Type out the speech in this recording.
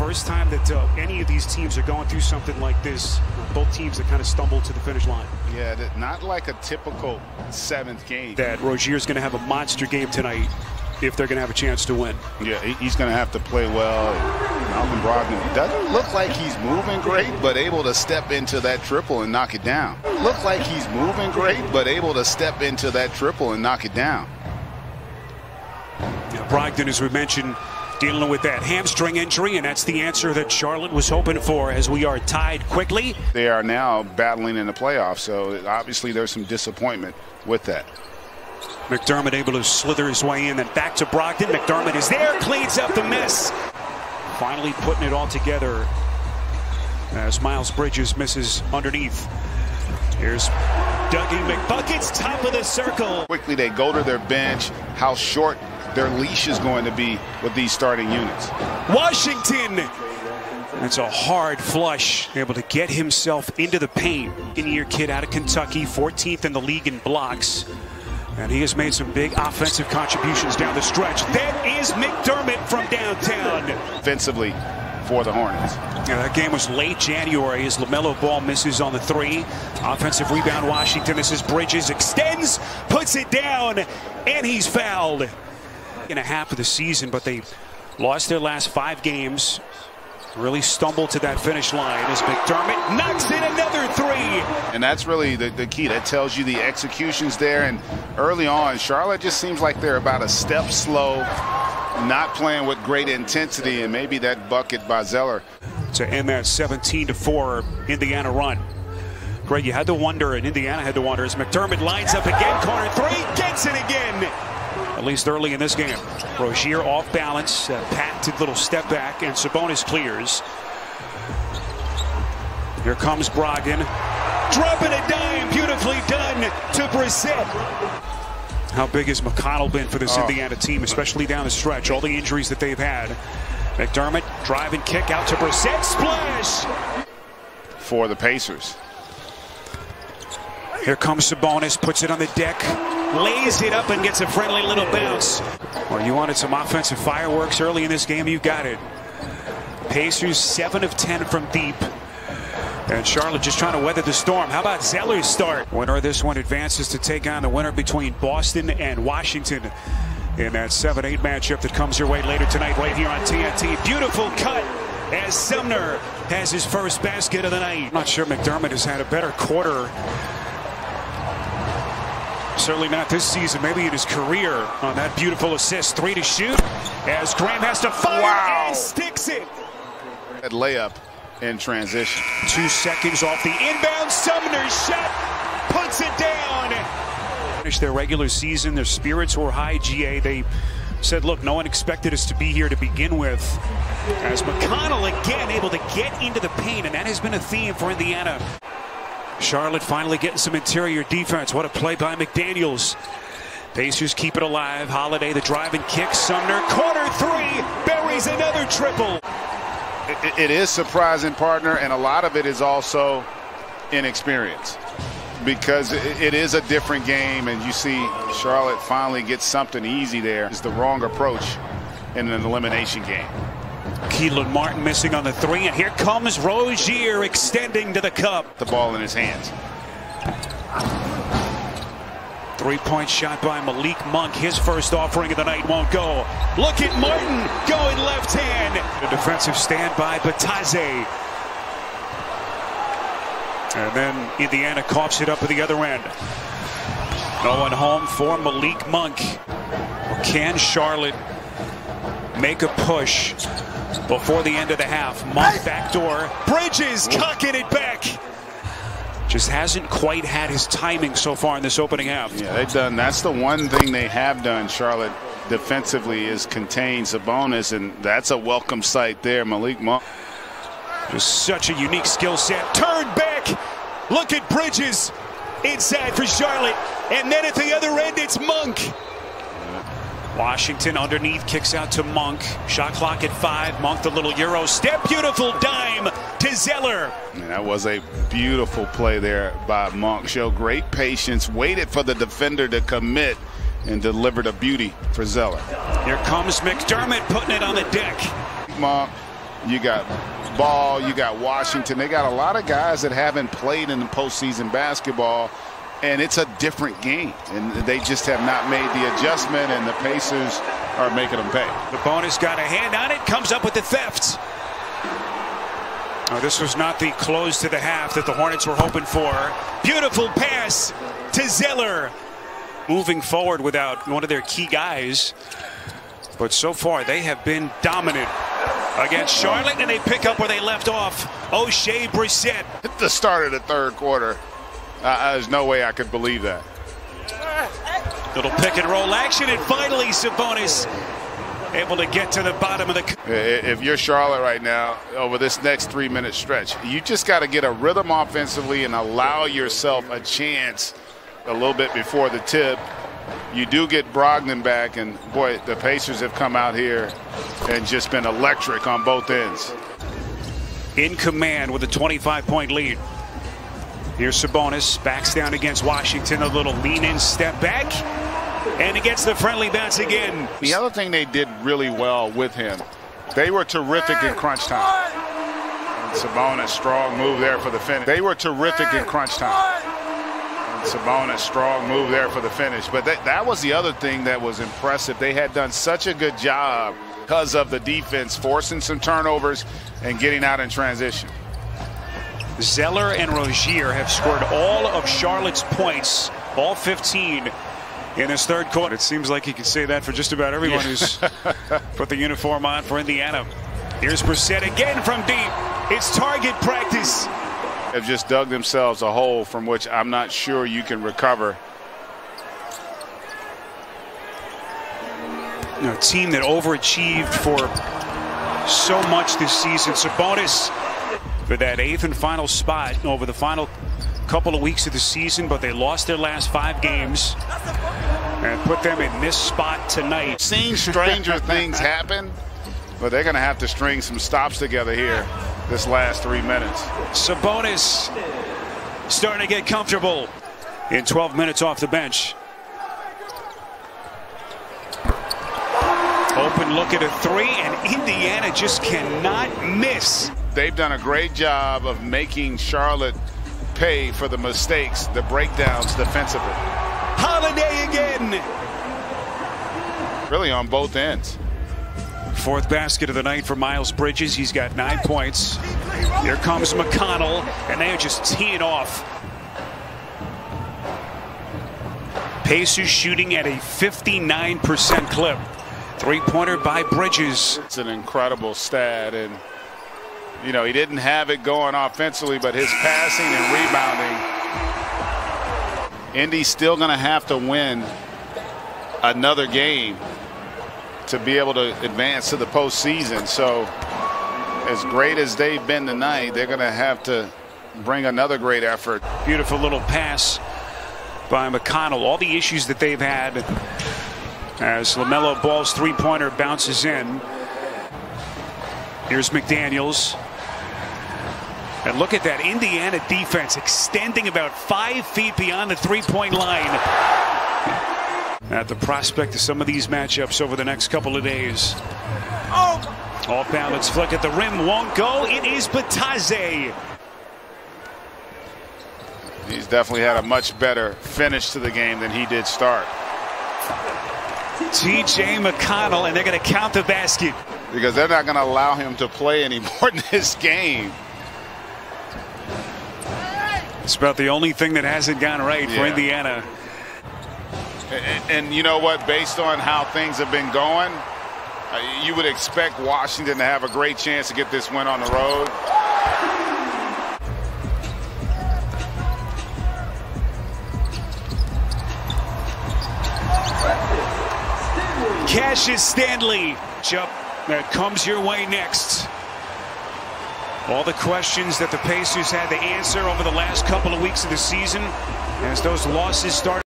first time that any of these teams are going through something like this. Both teams that kind of stumbled to the finish line. Yeah, not like a typical seventh game. That Rozier's going to have a monster game tonight if they're going to have a chance to win. Yeah, he's going to have to play well. Malcolm Brogdon doesn't look like he's moving great, but able to step into that triple and knock it down. Look like he's moving great, but able to step into that triple and knock it down. Now, Brogdon, as we mentioned, dealing with that hamstring injury, and that's the answer that Charlotte was hoping for as we are tied quickly. They are now battling in the playoffs, so obviously there's some disappointment with that. McDermott able to slither his way in, then back to Brogdon. McDermott is there, cleans up the mess. Finally putting it all together as Miles Bridges misses underneath. Here's Dougie McBuckets, top of the circle. Quickly they go to their bench, how short their leash is going to be with these starting units. Washington, that's a hard flush, able to get himself into the paint. In-year kid out of Kentucky, 14th in the league in blocks. And he has made some big offensive contributions down the stretch. That is McDermott from downtown. Offensively for the Hornets. Yeah, that game was late January as LaMelo Ball misses on the three. Offensive rebound, Washington. This is Bridges, extends, puts it down, and he's fouled. In a half of the season, but they lost their last 5 games. Really stumbled to that finish line as McDermott knocks in another three. And that's really the key. That tells you the execution's there. And early on, Charlotte just seems like they're about a step slow, not playing with great intensity, and maybe that bucket by Zeller to end that 17-4 Indiana run. Greg, you had to wonder, and Indiana had to wonder, as McDermott lines up again, corner three, gets it again. At least early in this game. Rozier off balance, patented little step back, and Sabonis clears. Here comes Brogdon, dropping a dime, beautifully done to Brissett. How big has McConnell been for this Indiana team, especially down the stretch? All the injuries that they've had. McDermott, drive and kick out to Brissett, splash! For the Pacers. Here comes Sabonis, puts it on the deck, lays it up and gets a friendly little bounce. Or you wanted some offensive fireworks early in this game, you got it. Pacers 7 of 10 from deep. And Charlotte just trying to weather the storm. How about Zeller's start? Winner of this one advances to take on the winner between Boston and Washington in that 7-8 matchup that comes your way later tonight right here on TNT. Beautiful cut as Sumner has his first basket of the night. I'm not sure McDermott has had a better quarter. Certainly not this season, maybe in his career, on that beautiful assist. 3 to shoot as Graham has to fire and sticks it. That layup in transition. 2 seconds off the inbound. Sumner's shot puts it down. Finished their regular season. Their spirits were high, GA. They said, look, no one expected us to be here to begin with. As McConnell again able to get into the paint, and that has been a theme for Indiana. Charlotte finally getting some interior defense. What a play by McDaniels. Pacers keep it alive. Holiday, the drive and kick. Sumner, corner three, buries another triple. It is surprising, partner, and a lot of it is also inexperience. Because it is a different game, and you see Charlotte finally get something easy there. It's the wrong approach in an elimination game. Keelan Martin missing on the three, and here comes Rozier extending to the cup. The ball in his hands. 3-point shot by Malik Monk. His first offering of the night won't go. Look at Martin going left hand. A defensive stand by Batadze. And then Indiana coughs it up at the other end. No one home for Malik Monk. Can Charlotte make a push before the end of the half? Monk backdoor. Bridges cocking it back. Just hasn't quite had his timing so far in this opening half. Yeah, they've done. That's the one thing they have done, Charlotte, defensively, is contain Sabonis, and that's a welcome sight there. Malik Monk. Just such a unique skill set. Turn back. Look at Bridges inside for Charlotte. And then at the other end, it's Monk. Washington underneath, kicks out to Monk. Shot clock at 5. Monk, the little Euro step. Beautiful dime to Zeller. And that was a beautiful play there by Monk. Showed great patience, waited for the defender to commit, and delivered a beauty for Zeller. Here comes McDermott putting it on the deck. Monk You got Ball, you got Washington. They got a lot of guys that haven't played in the postseason basketball, and it's a different game. And they just have not made the adjustment, and the Pacers are making them pay. The bonus got a hand on it, comes up with the theft. Oh, this was not the close to the half that the Hornets were hoping for. Beautiful pass to Zeller. Moving forward without one of their key guys. But so far, they have been dominant against Charlotte, and they pick up where they left off. O'Shea Brissett. At the start of the third quarter, there's no way I could believe that. Little pick and roll action, and finally Sabonis able to get to the bottom of the. If you're Charlotte right now, over this next 3-minute stretch, you just got to get a rhythm offensively and allow yourself a chance a little bit before the tip. You do get Brogdon back, and boy, the Pacers have come out here and just been electric on both ends. In command with a 25-point lead. Here's Sabonis, backs down against Washington, a little lean-in step back, and he gets the friendly bounce again. The other thing they did really well with him, they were terrific in crunch time. And Sabonis, strong move there for the finish. They were terrific in crunch time. Sabonis, strong move there for the finish. But that was the other thing that was impressive. They had done such a good job because of the defense, forcing some turnovers and getting out in transition. Zeller and Rozier have scored all of Charlotte's points, all 15 in this third quarter. It seems like you can say that for just about everyone who's put the uniform on for Indiana. Here's Brissett again from deep. It's target practice. Have just dug themselves a hole from which I'm not sure you can recover. A team that overachieved for so much this season. Sabonis for that 8th and final spot over the final couple of weeks of the season, but they lost their last 5 games and put them in this spot tonight. Seen stranger things happen, but they're going to have to string some stops together here this last 3 minutes. Sabonis starting to get comfortable in 12 minutes off the bench. Open look at a 3, and Indiana just cannot miss. They've done a great job of making Charlotte pay for the mistakes, the breakdowns defensively. Holiday again. Really on both ends. 4th basket of the night for Miles Bridges. He's got 9 points. Here comes McConnell, and they are just teeing off. Pacers shooting at a 59% clip. 3-pointer by Bridges. It's an incredible stat, and you know, he didn't have it going offensively, but his passing and rebounding. Indy's still going to have to win another game to be able to advance to the postseason. So as great as they've been tonight, they're going to have to bring another great effort. Beautiful little pass by McConnell. All the issues that they've had as LaMelo Ball's 3-pointer bounces in. Here's McDaniels. And look at that Indiana defense extending about 5 feet beyond the 3-point line. At the prospect of some of these matchups over the next couple of days. Off balance flick at the rim won't go. It is Batadze. He's definitely had a much better finish to the game than he did start. T.J. McConnell, and they're going to count the basket. Because they're not going to allow him to play anymore in this game. It's about the only thing that hasn't gone right for Indiana. And you know what? Based on how things have been going, you would expect Washington to have a great chance to get this win on the road. Cassius Stanley. Jump that comes your way next. All the questions that the Pacers had to answer over the last couple of weeks of the season as those losses started.